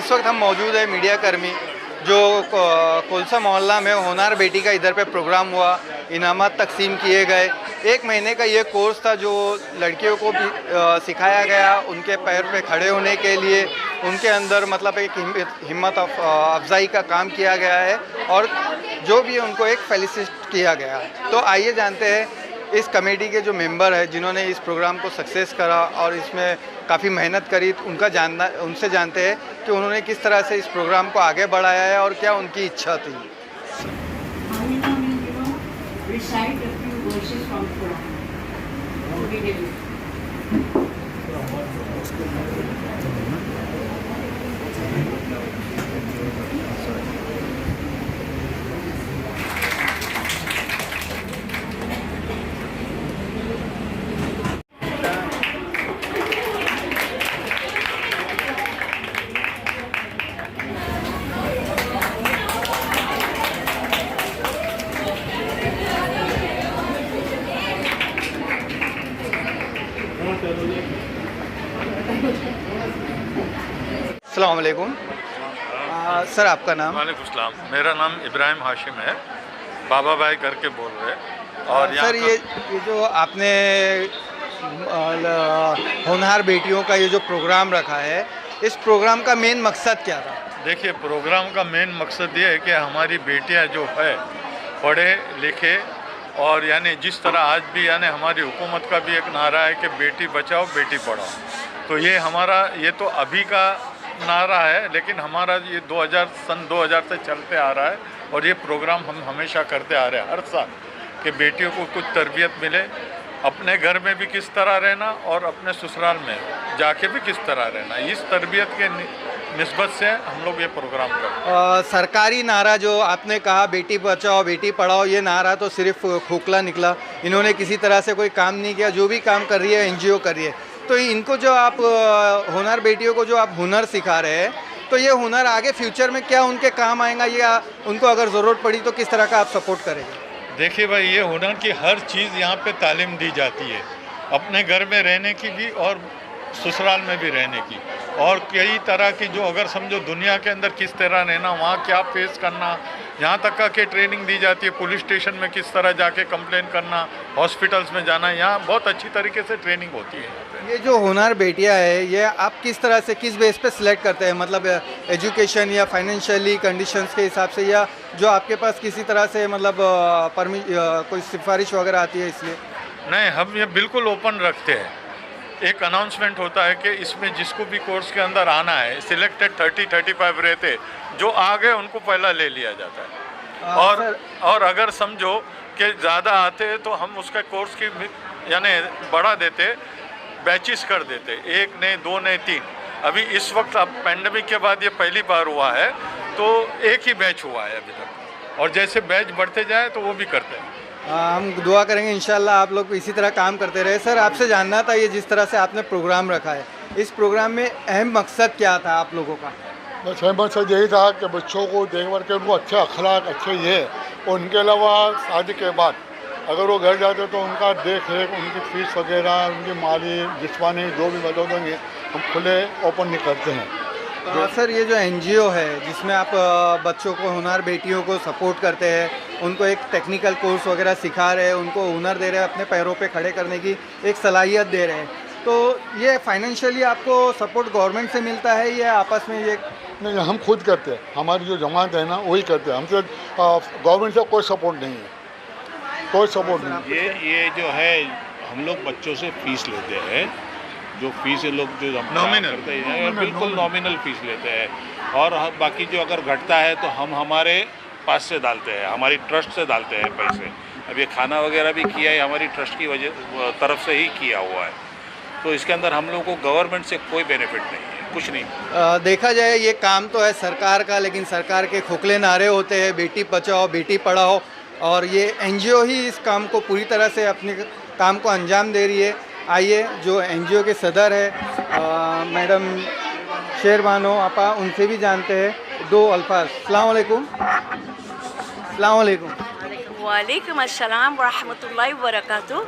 इस वक्त हम मौजूद है मीडिया कर्मी जो कोलसा मोहल्ला में होनार बेटी का इधर पे प्रोग्राम हुआ, इनामात तकसीम किए गए। 1 महीने का ये कोर्स था जो लड़कियों को भी सिखाया गया उनके पैर पे खड़े होने के लिए, उनके अंदर मतलब एक हिम्मत अफजाई का काम किया गया है और जो भी उनको एक फेलिसिट किया गया है। तो आइए जानते हैं इस कमेटी के जो मेंबर है जिन्होंने इस प्रोग्राम को सक्सेस करा और इसमें काफ़ी मेहनत करी, उनसे जानते हैं कि उन्होंने किस तरह से इस प्रोग्राम को आगे बढ़ाया है और क्या उनकी इच्छा थी। अस्सलाम वालेकुम। सर आपका नाम? वालेकुम सलाम। मेरा नाम इब्राहिम हाशिम है, बाबा भाई करके बोल रहे। और सर ये जो आपने होनहार बेटियों का ये जो प्रोग्राम रखा है, इस प्रोग्राम का मेन मकसद क्या था? देखिए, प्रोग्राम का मेन मकसद ये है कि हमारी बेटियां जो है पढ़े लिखे और यानी जिस तरह आज भी यानी हमारी हुकूमत का भी एक नारा है कि बेटी बचाओ बेटी पढ़ाओ, तो ये हमारा ये तो अभी का नारा है, लेकिन हमारा ये सन 2000 से चलते आ रहा है और ये प्रोग्राम हम हमेशा करते आ रहे हैं हर साल कि बेटियों को कुछ तरबियत मिले, अपने घर में भी किस तरह रहना और अपने ससुराल में जाके भी किस तरह रहना, इस तरबियत के निस्बत से हम लोग ये प्रोग्राम करते हैं। सरकारी नारा जो आपने कहा बेटी बचाओ बेटी पढ़ाओ, ये नारा तो सिर्फ खोखला निकला, इन्होंने किसी तरह से कोई काम नहीं किया। जो भी काम कर रही है एनजीओ कर रही है, तो इनको जो आप होनहार बेटियों को जो आप हुनर सिखा रहे हैं, तो ये हुनर आगे फ्यूचर में क्या उनके काम आएगा या उनको अगर ज़रूरत पड़ी तो किस तरह का आप सपोर्ट करेंगे? देखिए भाई, ये हुनर की हर चीज़ यहाँ पे तालीम दी जाती है, अपने घर में रहने की भी और ससुराल में भी रहने की, और कई तरह की जो अगर समझो दुनिया के अंदर किस तरह रहना, वहाँ क्या फेस करना, यहाँ तक का कि ट्रेनिंग दी जाती है। पुलिस स्टेशन में किस तरह जाके कंप्लेन करना, हॉस्पिटल्स में जाना, यहाँ बहुत अच्छी तरीके से ट्रेनिंग होती है। ये जो होनहार बेटियाँ है, ये आप किस तरह से किस बेस पे सिलेक्ट करते हैं? मतलब एजुकेशन या फाइनेंशियली कंडीशंस के हिसाब से, या जो आपके पास किसी तरह से मतलब कोई सिफारिश वगैरह आती है इसलिए? नहीं, हम ये बिल्कुल ओपन रखते हैं। एक अनाउंसमेंट होता है कि इसमें जिसको भी कोर्स के अंदर आना है, सिलेक्टेड 30-35 रहते, जो आ गए उनको पहला ले लिया जाता है। और अगर समझो कि ज़्यादा आते हैं तो हम उसका कोर्स की यानी बढ़ा देते, बैचेस कर देते, 1 नहीं 2 नहीं 3। अभी इस वक्त अब पैंडमिक के बाद ये पहली बार हुआ है, तो एक ही बैच हुआ है अभी तक, और जैसे बैच बढ़ते जाए तो वो भी करते हैं। हम दुआ करेंगे इंशाल्लाह आप लोग इसी तरह काम करते रहे। सर आपसे जानना था, ये जिस तरह से आपने प्रोग्राम रखा है, इस प्रोग्राम में अहम मकसद क्या था आप लोगों का? बस अहम मकसद यही था कि बच्चों को देखभाल के उनको अच्छे अखलाक अच्छे ये, और उनके अलावा शादी के बाद अगर वो घर जाते तो उनका देख रेख, उनकी फीस वगैरह, उनकी माली जिस्मानी जो भी मदद होंगे हम खुले ओपन नहीं करते हैं। सर ये जो एनजीओ है जिसमें आप बच्चों को हुनर बेटियों को सपोर्ट करते हैं, उनको एक टेक्निकल कोर्स वगैरह सिखा रहे हैं, उनको हुनर दे रहे हैं, अपने पैरों पे खड़े करने की एक सलाहियत दे रहे हैं, तो ये फाइनेंशियली आपको सपोर्ट गवर्नमेंट से मिलता है या आपस में ये? नहीं, हम खुद करते हैं, हमारी जो जमात है ना वही करते हैं, हमसे गवर्नमेंट से कोई सपोर्ट नहीं है, कोई सपोर्ट नहीं। ये जो है हम लोग बच्चों से फीस लेते हैं, जो फीस ये लोग जो नॉमिनल करते हैं बिल्कुल नॉमिनल फीस लेते हैं, और बाकी जो अगर घटता है तो हम हमारे पास से डालते हैं, हमारी ट्रस्ट से डालते हैं पैसे। अब ये खाना वगैरह भी किया है हमारी ट्रस्ट की वजह तरफ से ही किया हुआ है, तो इसके अंदर हम लोगों को गवर्नमेंट से कोई बेनिफिट नहीं है, कुछ नहीं। देखा जाए ये काम तो है सरकार का, लेकिन सरकार के खोखले नारे होते हैं बेटी बचाओ बेटी पढ़ाओ, और ये एनजीओ ही इस काम को पूरी तरह से अपने काम को अंजाम दे रही है। आइए जो एनजीओ के सदर है मैडम शेरबानो आपा, उनसे भी जानते हैं दो अल्फाज। अस्सलाम वालेकुम। अस्सलाम वालेकुम। वालेकुम अस्सलाम वरहमतुल्लाहि वबरकातुहू।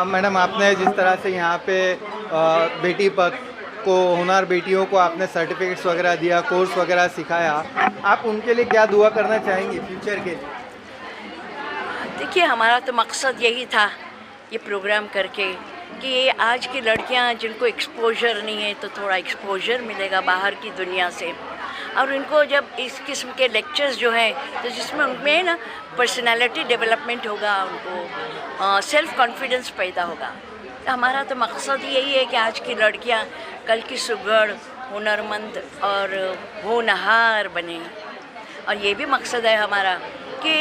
मैडम आपने जिस तरह से यहाँ पे बेटी को होनहार बेटियों को आपने सर्टिफिकेट्स वगैरह दिया, कोर्स वगैरह सिखाया, आप उनके लिए क्या दुआ करना चाहेंगे फ्यूचर के लिए? देखिए, हमारा तो मकसद यही था ये प्रोग्राम करके कि आज की लड़कियां जिनको एक्सपोजर नहीं है तो थोड़ा एक्सपोजर मिलेगा बाहर की दुनिया से, और इनको जब इस किस्म के लेक्चर्स जो हैं तो जिसमें उनमें ना पर्सनालिटी डेवलपमेंट होगा, उनको सेल्फ कॉन्फिडेंस पैदा होगा। तो हमारा तो मकसद यही है कि आज की लड़कियां कल की सुघड़, हुनरमंद और होनहार बने। और ये भी मकसद है हमारा कि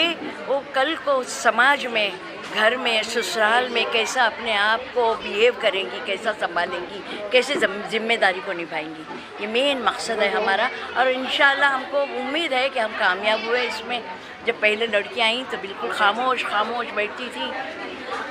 वो कल को समाज में, घर में, ससुराल में कैसा अपने आप को बिहेव करेंगी, कैसा संभालेंगी, कैसे जिम्मेदारी को निभाएंगी। ये मेन मकसद है हमारा, और इंशाल्लाह हमको उम्मीद है कि हम कामयाब हुए इसमें। जब पहले लड़कियां आई तो बिल्कुल खामोश बैठती थी,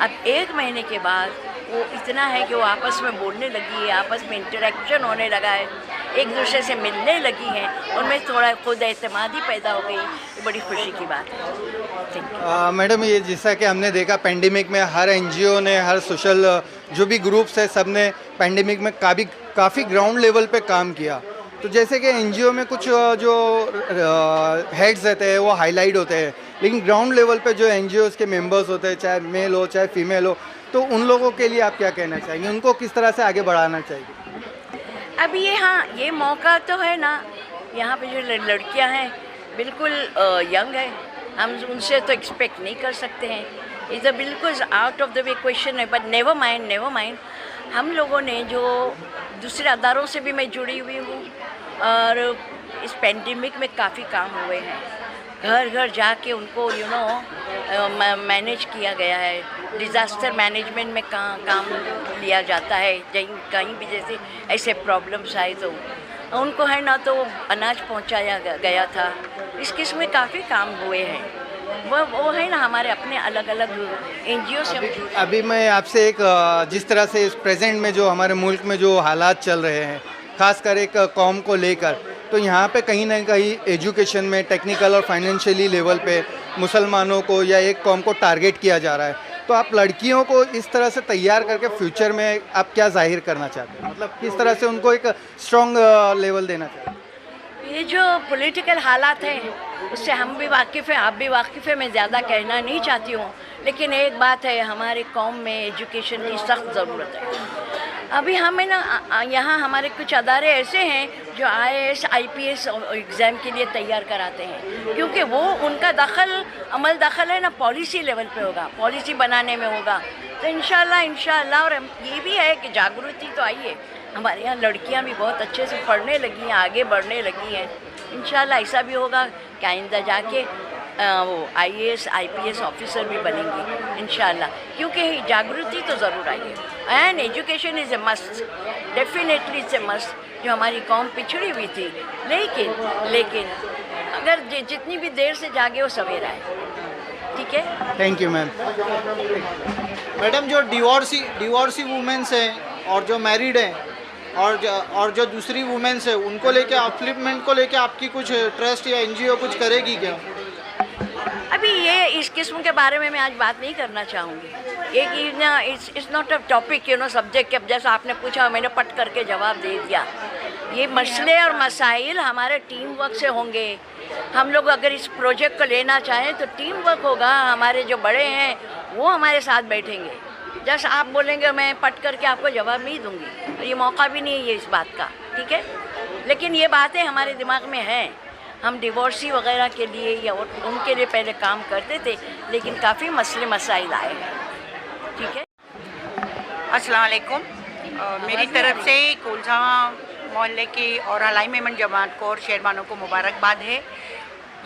अब 1 महीने के बाद वो इतना है कि वो आपस में बोलने लगी है, आपस में इंटरेक्शन होने लगा है, एक दूसरे से मिलने लगी हैं, उनमें थोड़ा खुद एतमादी पैदा हो गई। ये बड़ी खुशी की बात है। मैडम, ये जैसा कि हमने देखा पेंडेमिक में हर एनजीओ ने, हर सोशल जो भी ग्रुप्स है, सब ने पेंडेमिक में काफ़ी ग्राउंड लेवल पे काम किया। तो जैसे कि एनजीओ में कुछ जो हेड्स रहते हैं वो हाईलाइट होते हैं, लेकिन ग्राउंड लेवल पे जो एनजीओज़ के मेंबर्स होते हैं, चाहे मेल हो चाहे फीमेल हो, तो उन लोगों के लिए आप क्या कहना चाहेंगे? उनको किस तरह से आगे बढ़ाना चाहिए? अब ये मौका तो है ना, यहाँ पे जो लड़कियाँ हैं बिल्कुल यंग है, हम उनसे तो एक्सपेक्ट नहीं कर सकते हैं, इधर बिल्कुल out of the way question है। बट नेवर माइंड, हम लोगों ने जो दूसरे अदारों से भी मैं जुड़ी हुई हूँ, और इस पेंडेमिक में काफ़ी काम हुए हैं, घर घर जाके उनको मैनेज किया गया है। डिज़ास्टर मैनेजमेंट में काम लिया जाता है, कहीं भी जैसे ऐसे प्रॉब्लम्स आए तो उनको है ना तो अनाज पहुंचाया गया था। इस किस्म में काफ़ी काम हुए हैं, वो है ना हमारे अपने अलग अलग एनजीओ से। अभी मैं आपसे एक जिस तरह से इस प्रेजेंट में जो हमारे मुल्क में जो हालात चल रहे हैं, खासकर एक कौम को लेकर, तो यहाँ पे कहीं ना कहीं एजुकेशन में, टेक्निकल और फाइनेंशियली लेवल पे मुसलमानों को या एक कौम को टारगेट किया जा रहा है। तो आप लड़कियों को इस तरह से तैयार करके फ्यूचर में आप क्या जाहिर करना चाहते हैं? मतलब किस तरह से उनको एक स्ट्रॉन्ग लेवल देना चाहते हैं? ये जो पॉलिटिकल हालात हैं उससे हम भी वाकिफ़ हैं, आप भी वाकिफ़ हैं, मैं ज़्यादा कहना नहीं चाहती हूँ, लेकिन एक बात है, हमारे कौम में एजुकेशन की सख्त ज़रूरत है। अभी हमें ना यहाँ हमारे कुछ अदारे ऐसे हैं जो IAS IPS एग्ज़ाम के लिए तैयार कराते हैं, क्योंकि वो उनका अमल दखल है ना पॉलिसी लेवल पे होगा, पॉलिसी बनाने में होगा। तो इंशाल्लाह और ये भी है कि जागृति तो आई है, हमारे यहाँ लड़कियाँ भी बहुत अच्छे से पढ़ने लगी हैं, आगे बढ़ने लगी हैं। इंशाल्लाह ऐसा भी होगा कि आइंदा जाके वो IAS IPS ऑफिसर भी बनेंगे इंशाल्लाह, क्योंकि जागृति तो ज़रूर आई है। And education is a must, definitely it's a must. जो हमारी कौम पिछड़ी हुई थी, लेकिन अगर जितनी भी देर से जागे वो सवेरा है। ठीक है, थैंक यू मैम। मैडम, जो डिवोर्सी वुमेन्स हैं और जो मैरिड हैं और जो दूसरी वुमेन्स हैं, उनको लेके अपलिफ्टमेंट को लेके आपकी कुछ ट्रस्ट या NGO कुछ करेगी क्या? अभी ये इस किस्म के बारे में मैं आज बात नहीं करना चाहूँगी। ये ना it's not a topic, subject. अब जैसा आपने पूछा मैंने पट करके जवाब दे दिया। ये मसले और मसाइल हमारे टीम वर्क से होंगे। हम लोग अगर इस प्रोजेक्ट को लेना चाहें तो टीम वर्क होगा, हमारे जो बड़े हैं वो हमारे साथ बैठेंगे। जैसे आप बोलेंगे मैं पट करके आपको जवाब नहीं दूंगी, और ये मौका भी नहीं है इस बात का। ठीक है, लेकिन ये बातें हमारे दिमाग में हैं। हम डिवोर्सी वगैरह के लिए या उनके लिए पहले काम करते थे, लेकिन काफ़ी मसले मसाइल आए हैं। ठीक है, अस्सलाम वालेकुम। मेरी तरफ से कोलसा मोहल्ले की और अलाई मेमन जमात को और शेरबानों को मुबारकबाद है।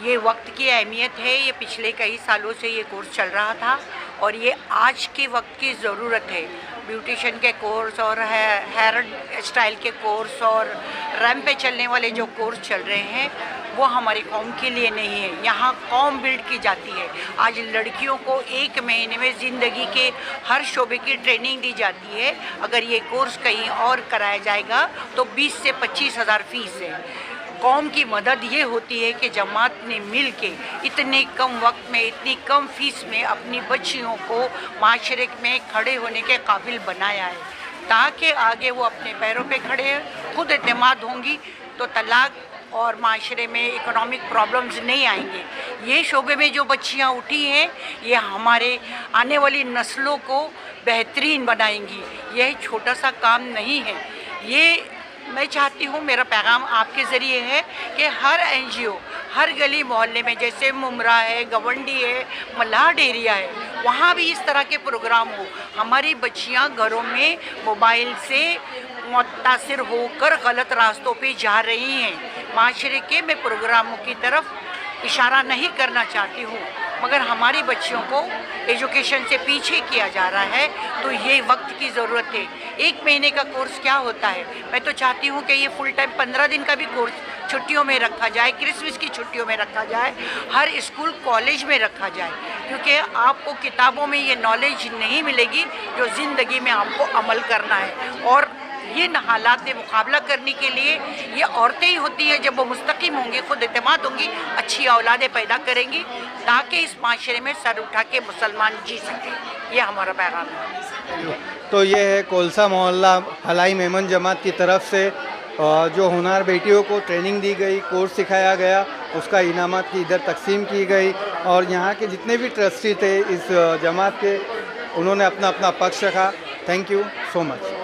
ये वक्त की अहमियत है, ये पिछले कई सालों से ये कोर्स चल रहा था और ये आज के वक्त की ज़रूरत है। ब्यूटिशियन के कोर्स और हेयर स्टाइल के कोर्स और रैंप पे चलने वाले जो कोर्स चल रहे हैं वो हमारी कौम के लिए नहीं है। यहाँ कौम बिल्ड की जाती है। आज लड़कियों को 1 महीने में ज़िंदगी के हर शोबे की ट्रेनिंग दी जाती है। अगर ये कोर्स कहीं और कराया जाएगा तो 20 से 25 हज़ार फ़ीस है। कौम की मदद ये होती है कि जमात ने मिल के इतने कम वक्त में, इतनी कम फीस में अपनी बच्चियों को माशरे में खड़े होने के काबिल बनाया है। ताकि आगे वो अपने पैरों पे खड़े खुद एतमाद होंगी तो तलाक और माशरे में इकोनॉमिक प्रॉब्लम्स नहीं आएंगे। ये शोबे में जो बच्चियाँ उठी हैं ये हमारे आने वाली नस्लों को बेहतरीन बनाएंगी। यह छोटा सा काम नहीं है। ये मैं चाहती हूँ, मेरा पैगाम आपके ज़रिए है कि हर NGO हर गली मोहल्ले में, जैसे मुमरा है, गवंडी है, मल्हार एरिया है, वहाँ भी इस तरह के प्रोग्राम हो। हमारी बच्चियाँ घरों में मोबाइल से मुतासिर होकर गलत रास्तों पे जा रही हैं। माशरे के मैं प्रोग्रामों की तरफ इशारा नहीं करना चाहती हूँ, मगर हमारी बच्चियों को एजुकेशन से पीछे किया जा रहा है, तो ये वक्त की ज़रूरत है। 1 महीने का कोर्स क्या होता है? मैं तो चाहती हूँ कि ये फुल टाइम 15 दिन का भी कोर्स छुट्टियों में रखा जाए, क्रिसमस की छुट्टियों में रखा जाए, हर स्कूल कॉलेज में रखा जाए, क्योंकि आपको किताबों में ये नॉलेज नहीं मिलेगी जो ज़िंदगी में आपको अमल करना है। और ये हालात से मुकाबला करने के लिए ये औरतें ही होती हैं, जब वो मुस्तकिम होंगी, खुद एतमाद होंगी, अच्छी औलादें पैदा करेंगी, ताकि इस माशरे में सर उठा के मुसलमान जी सकें। ये हमारा पैगाम है। तो ये है कोलसा मोहल्ला भलाई मेमन जमात की तरफ से जो होनार बेटियों को ट्रेनिंग दी गई, कोर्स सिखाया गया, उसका इनामात की इधर तकसीम की गई। और यहाँ के जितने भी ट्रस्टी थे इस जमात के, उन्होंने अपना अपना पक्ष रखा। Thank you so much.